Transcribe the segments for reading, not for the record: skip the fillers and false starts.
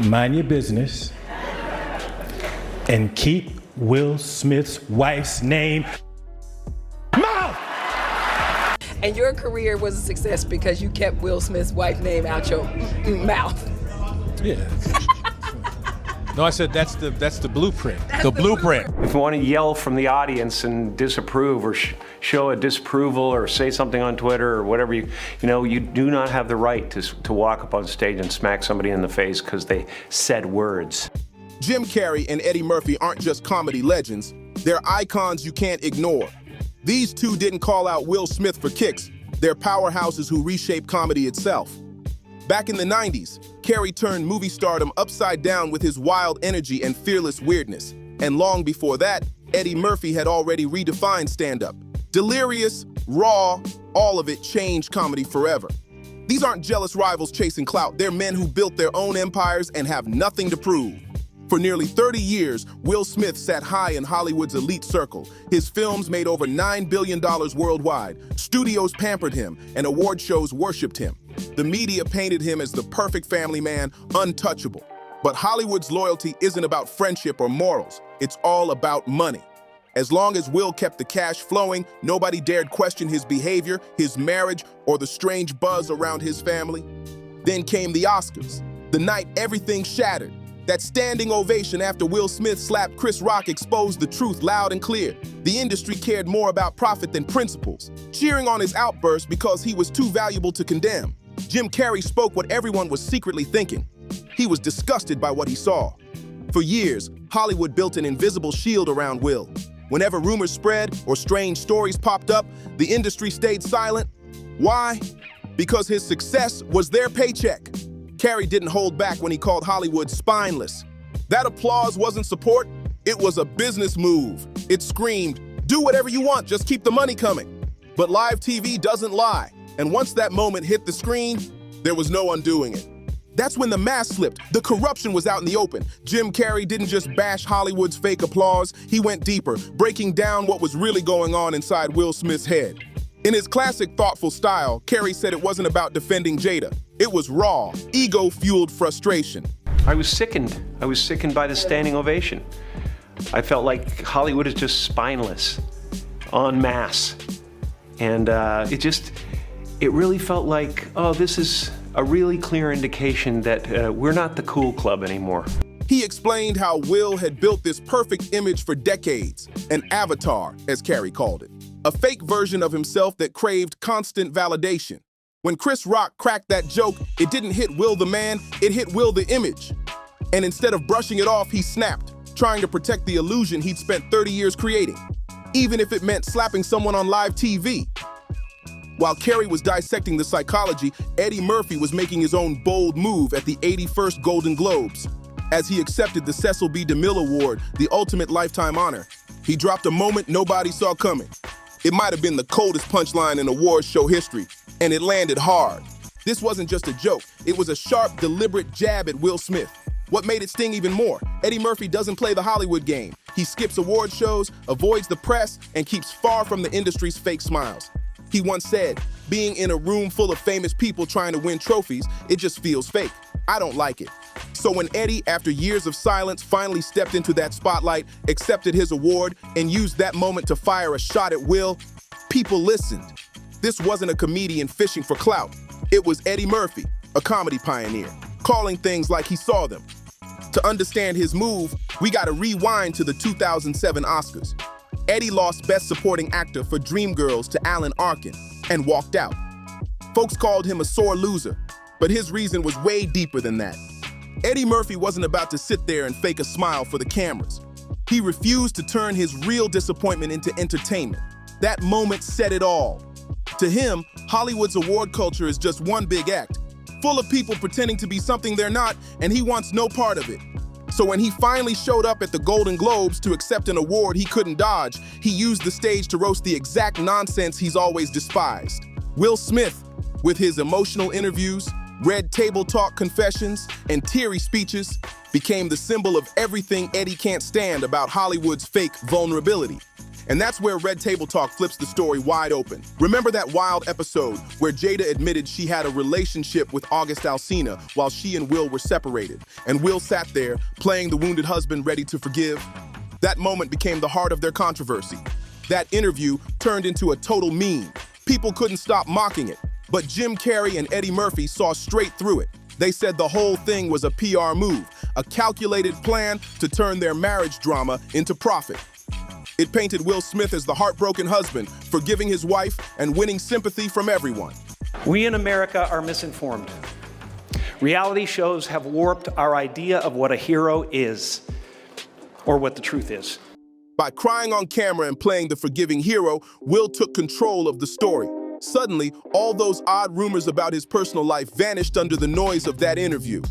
mind your business and keep Will Smith's wife's name mouth. And your career was a success because you kept Will Smith's wife's name out your mouth. Yeah. No, I said that's the blueprint. The blueprint. If you want to yell from the audience and disapprove or show a disapproval or say something on Twitter or whatever, you do not have the right to walk up on stage and smack somebody in the face because they said words. Jim Carrey and Eddie Murphy aren't just comedy legends, they're icons you can't ignore. These two didn't call out Will Smith for kicks, they're powerhouses who reshaped comedy itself. Back in the 90s, Carrey turned movie stardom upside down with his wild energy and fearless weirdness. And long before that, Eddie Murphy had already redefined stand-up. Delirious, raw, all of it changed comedy forever. These aren't jealous rivals chasing clout, they're men who built their own empires and have nothing to prove. For nearly 30 years, Will Smith sat high in Hollywood's elite circle. His films made over $9 billion worldwide. Studios pampered him, and award shows worshipped him. The media painted him as the perfect family man, untouchable. But Hollywood's loyalty isn't about friendship or morals. It's all about money. As long as Will kept the cash flowing, nobody dared question his behavior, his marriage, or the strange buzz around his family. Then came the Oscars, the night everything shattered. That standing ovation after Will Smith slapped Chris Rock exposed the truth loud and clear. The industry cared more about profit than principles, cheering on his outburst because he was too valuable to condemn. Jim Carrey spoke what everyone was secretly thinking. He was disgusted by what he saw. For years, Hollywood built an invisible shield around Will. Whenever rumors spread or strange stories popped up, the industry stayed silent. Why? Because his success was their paycheck. Carrey didn't hold back when he called Hollywood spineless. That applause wasn't support, it was a business move. It screamed, do whatever you want, just keep the money coming. But live TV doesn't lie, and once that moment hit the screen, there was no undoing it. That's when the mask slipped, the corruption was out in the open. Jim Carrey didn't just bash Hollywood's fake applause, he went deeper, breaking down what was really going on inside Will Smith's head. In his classic thoughtful style, Carrey said it wasn't about defending Jada. It was raw, ego-fueled frustration. I was sickened. I was sickened by the standing ovation. I felt like Hollywood is just spineless, en masse. And it really felt like, oh, this is a really clear indication that we're not the cool club anymore. He explained how Will had built this perfect image for decades, an avatar, as Carrey called it. A fake version of himself that craved constant validation. When Chris Rock cracked that joke, it didn't hit Will the man, it hit Will the image. And instead of brushing it off, he snapped, trying to protect the illusion he'd spent 30 years creating, even if it meant slapping someone on live TV. While Carrey was dissecting the psychology, Eddie Murphy was making his own bold move at the 81st Golden Globes. As he accepted the Cecil B. DeMille Award, the ultimate lifetime honor, he dropped a moment nobody saw coming. It might have been the coldest punchline in awards show history, and it landed hard. This wasn't just a joke, it was a sharp, deliberate jab at Will Smith. What made it sting even more? Eddie Murphy doesn't play the Hollywood game. He skips award shows, avoids the press, and keeps far from the industry's fake smiles. He once said, being in a room full of famous people trying to win trophies, it just feels fake. I don't like it. So when Eddie, after years of silence, finally stepped into that spotlight, accepted his award, and used that moment to fire a shot at Will, people listened. This wasn't a comedian fishing for clout. It was Eddie Murphy, a comedy pioneer, calling things like he saw them. To understand his move, we gotta rewind to the 2007 Oscars. Eddie lost Best Supporting Actor for Dreamgirls to Alan Arkin and walked out. Folks called him a sore loser, but his reason was way deeper than that. Eddie Murphy wasn't about to sit there and fake a smile for the cameras. He refused to turn his real disappointment into entertainment. That moment said it all. To him, Hollywood's award culture is just one big act, full of people pretending to be something they're not, and he wants no part of it. So when he finally showed up at the Golden Globes to accept an award he couldn't dodge, he used the stage to roast the exact nonsense he's always despised. Will Smith, with his emotional interviews, red table talk confessions, and teary speeches, became the symbol of everything Eddie can't stand about Hollywood's fake vulnerability. And that's where Red Table Talk flips the story wide open. Remember that wild episode where Jada admitted she had a relationship with August Alsina while she and Will were separated, and Will sat there, playing the wounded husband ready to forgive? That moment became the heart of their controversy. That interview turned into a total meme. People couldn't stop mocking it, but Jim Carrey and Eddie Murphy saw straight through it. They said the whole thing was a PR move, a calculated plan to turn their marriage drama into profit. It painted Will Smith as the heartbroken husband, forgiving his wife and winning sympathy from everyone. We in America are misinformed. Reality shows have warped our idea of what a hero is, or what the truth is. By crying on camera and playing the forgiving hero, Will took control of the story. Suddenly, all those odd rumors about his personal life vanished under the noise of that interview.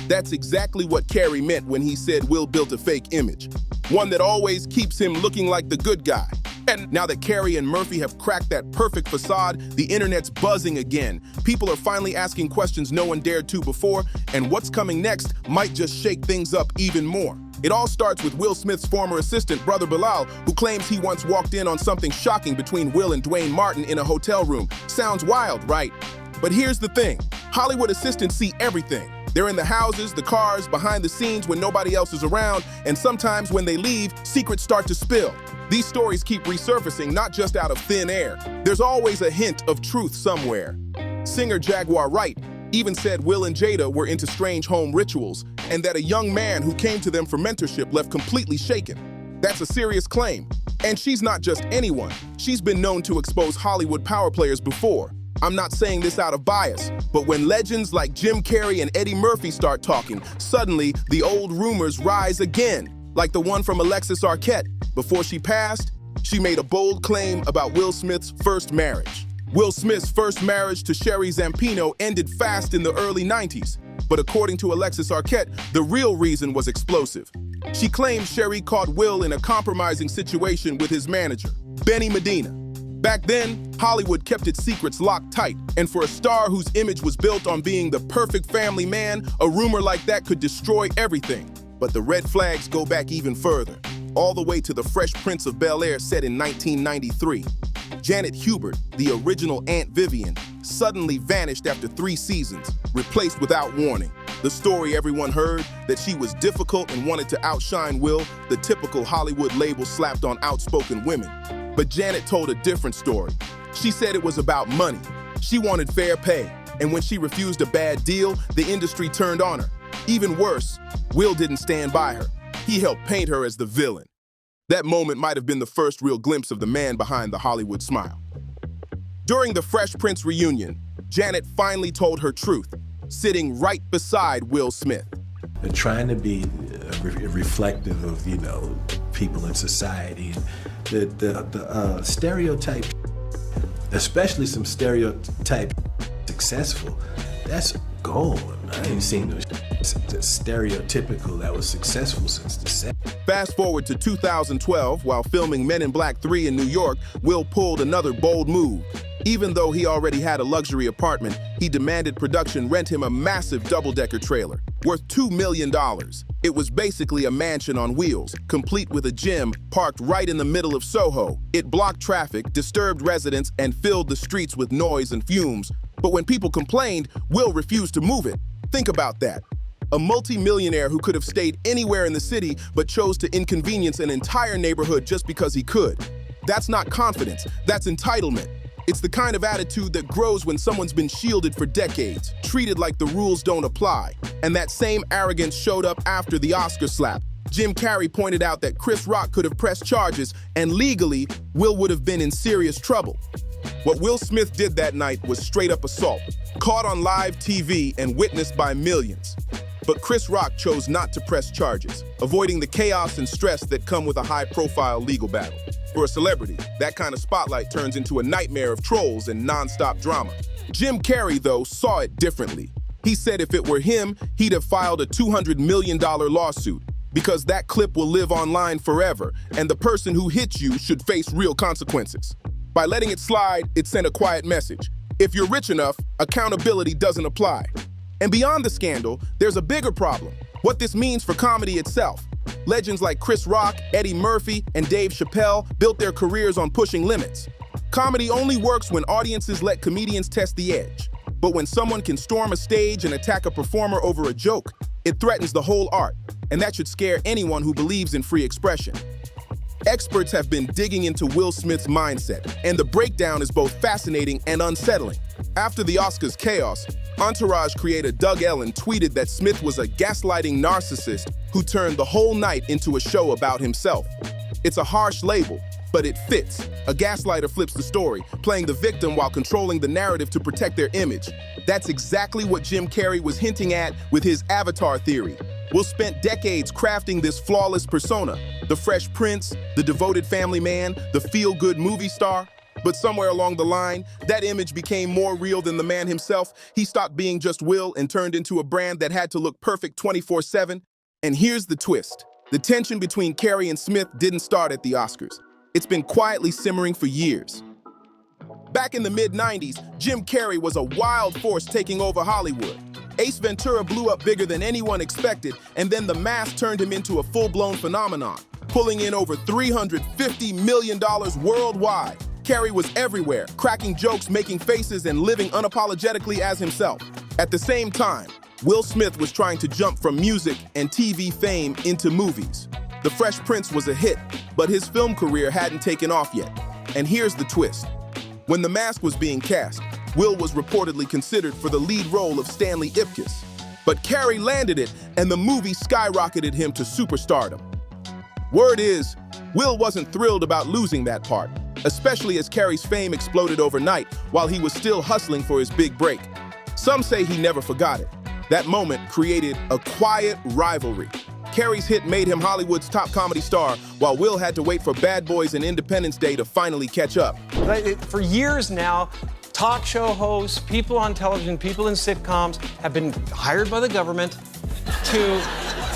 That's exactly what Carrey meant when he said Will built a fake image, one that always keeps him looking like the good guy. And now that Carrey and Murphy have cracked that perfect facade, the internet's buzzing again. People are finally asking questions no one dared to before, and what's coming next might just shake things up even more. It all starts with Will Smith's former assistant, brother Bilal, who claims he once walked in on something shocking between Will and Dwayne Martin in a hotel room. Sounds wild, right? But here's the thing. Hollywood assistants see everything. They're in the houses, the cars, behind the scenes when nobody else is around, and sometimes when they leave, secrets start to spill. These stories keep resurfacing, not just out of thin air. There's always a hint of truth somewhere. Singer Jaguar Wright even said Will and Jada were into strange home rituals, and that a young man who came to them for mentorship left completely shaken. That's a serious claim. And she's not just anyone. She's been known to expose Hollywood power players before. I'm not saying this out of bias, but when legends like Jim Carrey and Eddie Murphy start talking, suddenly the old rumors rise again, like the one from Alexis Arquette. Before she passed, she made a bold claim about Will Smith's first marriage. Will Smith's first marriage to Sherry Zampino ended fast in the early 90s, but according to Alexis Arquette, the real reason was explosive. She claimed Sherry caught Will in a compromising situation with his manager, Benny Medina. Back then, Hollywood kept its secrets locked tight, and for a star whose image was built on being the perfect family man, a rumor like that could destroy everything. But the red flags go back even further, all the way to the Fresh Prince of Bel-Air set in 1993. Janet Hubert, the original Aunt Vivian, suddenly vanished after 3 seasons, replaced without warning. The story everyone heard, that she was difficult and wanted to outshine Will, the typical Hollywood label slapped on outspoken women. But Janet told a different story. She said it was about money. She wanted fair pay, and when she refused a bad deal, the industry turned on her. Even worse, Will didn't stand by her. He helped paint her as the villain. That moment might have been the first real glimpse of the man behind the Hollywood smile. During the Fresh Prince reunion, Janet finally told her truth, sitting right beside Will Smith. They're trying to be reflective of, people in society. The stereotype, especially some stereotype successful, that's gone. I ain't seen no stereotypical that was successful since the 70s. Fast forward to 2012, while filming Men in Black 3 in New York, Will pulled another bold move. Even though he already had a luxury apartment, he demanded production rent him a massive double-decker trailer, worth $2 million. It was basically a mansion on wheels, complete with a gym parked right in the middle of Soho. It blocked traffic, disturbed residents, and filled the streets with noise and fumes. But when people complained, Will refused to move it. Think about that. A multi-millionaire who could have stayed anywhere in the city but chose to inconvenience an entire neighborhood just because he could. That's not confidence, that's entitlement. It's the kind of attitude that grows when someone's been shielded for decades, treated like the rules don't apply. And that same arrogance showed up after the Oscar slap. Jim Carrey pointed out that Chris Rock could have pressed charges, and legally, Will would have been in serious trouble. What Will Smith did that night was straight-up assault, caught on live TV and witnessed by millions. But Chris Rock chose not to press charges, avoiding the chaos and stress that come with a high-profile legal battle. For a celebrity, that kind of spotlight turns into a nightmare of trolls and non-stop drama. Jim Carrey, though, saw it differently. He said if it were him, he'd have filed a $200 million lawsuit, because that clip will live online forever, and the person who hit you should face real consequences. By letting it slide, it sent a quiet message. If you're rich enough, accountability doesn't apply. And beyond the scandal, there's a bigger problem. What this means for comedy itself. Legends like Chris Rock, Eddie Murphy, and Dave Chappelle built their careers on pushing limits. Comedy only works when audiences let comedians test the edge. But when someone can storm a stage and attack a performer over a joke, it threatens the whole art, and that should scare anyone who believes in free expression. Experts have been digging into Will Smith's mindset, and the breakdown is both fascinating and unsettling. After the Oscars chaos, Entourage creator Doug Ellen tweeted that Smith was a gaslighting narcissist who turned the whole night into a show about himself. It's a harsh label, but it fits. A gaslighter flips the story, playing the victim while controlling the narrative to protect their image. That's exactly what Jim Carrey was hinting at with his Avatar theory. Will spent decades crafting this flawless persona, the Fresh Prince, the devoted family man, the feel-good movie star. But somewhere along the line, that image became more real than the man himself. He stopped being just Will and turned into a brand that had to look perfect 24/7. And here's the twist. The tension between Carrey and Smith didn't start at the Oscars. It's been quietly simmering for years. Back in the mid-90s, Jim Carrey was a wild force taking over Hollywood. Ace Ventura blew up bigger than anyone expected, and then The Mask turned him into a full-blown phenomenon, pulling in over $350 million worldwide. Carrey was everywhere, cracking jokes, making faces, and living unapologetically as himself. At the same time, Will Smith was trying to jump from music and TV fame into movies. The Fresh Prince was a hit, but his film career hadn't taken off yet. And here's the twist. When The Mask was being cast, Will was reportedly considered for the lead role of Stanley Ipkiss. But Carrey landed it, and the movie skyrocketed him to superstardom. Word is, Will wasn't thrilled about losing that part, especially as Carrey's fame exploded overnight while he was still hustling for his big break. Some say he never forgot it. That moment created a quiet rivalry. Carrey's hit made him Hollywood's top comedy star, while Will had to wait for Bad Boys and Independence Day to finally catch up. For years now, talk show hosts, people on television, people in sitcoms have been hired by the government to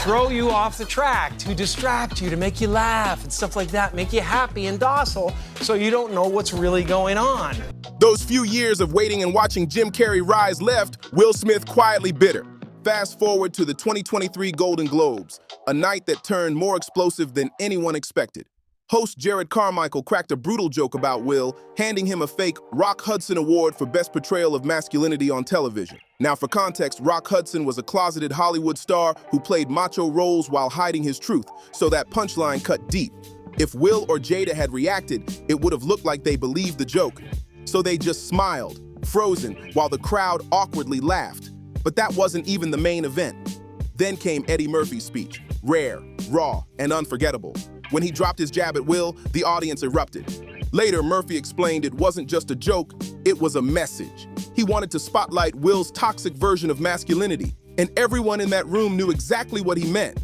throw you off the track, to distract you, to make you laugh and stuff like that, make you happy and docile so you don't know what's really going on. Those few years of waiting and watching Jim Carrey rise left Will Smith quietly bitter. Fast forward to the 2023 Golden Globes, a night that turned more explosive than anyone expected. Host Jared Carmichael cracked a brutal joke about Will, handing him a fake Rock Hudson Award for Best Portrayal of Masculinity on Television. Now, for context, Rock Hudson was a closeted Hollywood star who played macho roles while hiding his truth, so that punchline cut deep. If Will or Jada had reacted, it would have looked like they believed the joke. So they just smiled, frozen, while the crowd awkwardly laughed. But that wasn't even the main event. Then came Eddie Murphy's speech, rare, raw, and unforgettable. When he dropped his jab at Will, the audience erupted. Later, Murphy explained it wasn't just a joke, it was a message. He wanted to spotlight Will's toxic version of masculinity, and everyone in that room knew exactly what he meant.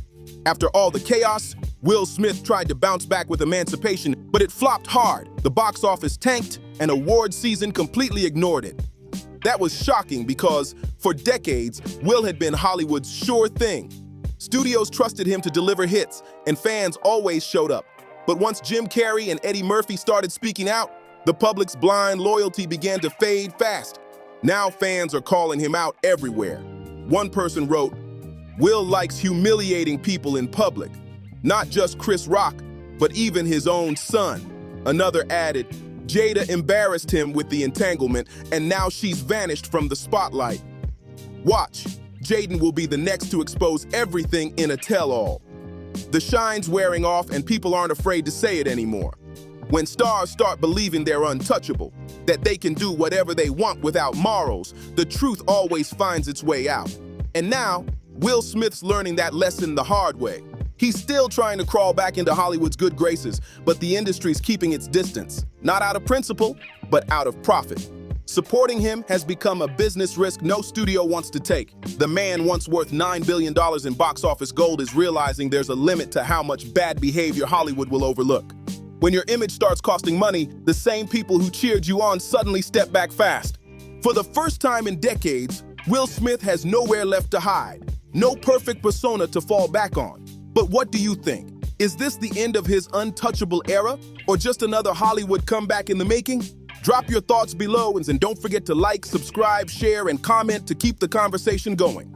After all the chaos, Will Smith tried to bounce back with Emancipation, but it flopped hard. The box office tanked, and award season completely ignored it. That was shocking because, for decades, Will had been Hollywood's sure thing. Studios trusted him to deliver hits, and fans always showed up. But once Jim Carrey and Eddie Murphy started speaking out, the public's blind loyalty began to fade fast. Now fans are calling him out everywhere. One person wrote, "Will likes humiliating people in public. Not just Chris Rock, but even his own son." Another added, "Jada embarrassed him with the entanglement, and now she's vanished from the spotlight. Watch, Jaden will be the next to expose everything in a tell-all." The shine's wearing off, and people aren't afraid to say it anymore. When stars start believing they're untouchable, that they can do whatever they want without morals, the truth always finds its way out. And now, Will Smith's learning that lesson the hard way. He's still trying to crawl back into Hollywood's good graces, but the industry's keeping its distance. Not out of principle, but out of profit. Supporting him has become a business risk no studio wants to take. The man once worth $9 billion in box office gold is realizing there's a limit to how much bad behavior Hollywood will overlook. When your image starts costing money, the same people who cheered you on suddenly step back fast. For the first time in decades, Will Smith has nowhere left to hide. No perfect persona to fall back on. But what do you think? Is this the end of his untouchable era, or just another Hollywood comeback in the making? Drop your thoughts below, and don't forget to like, subscribe, share, and comment to keep the conversation going.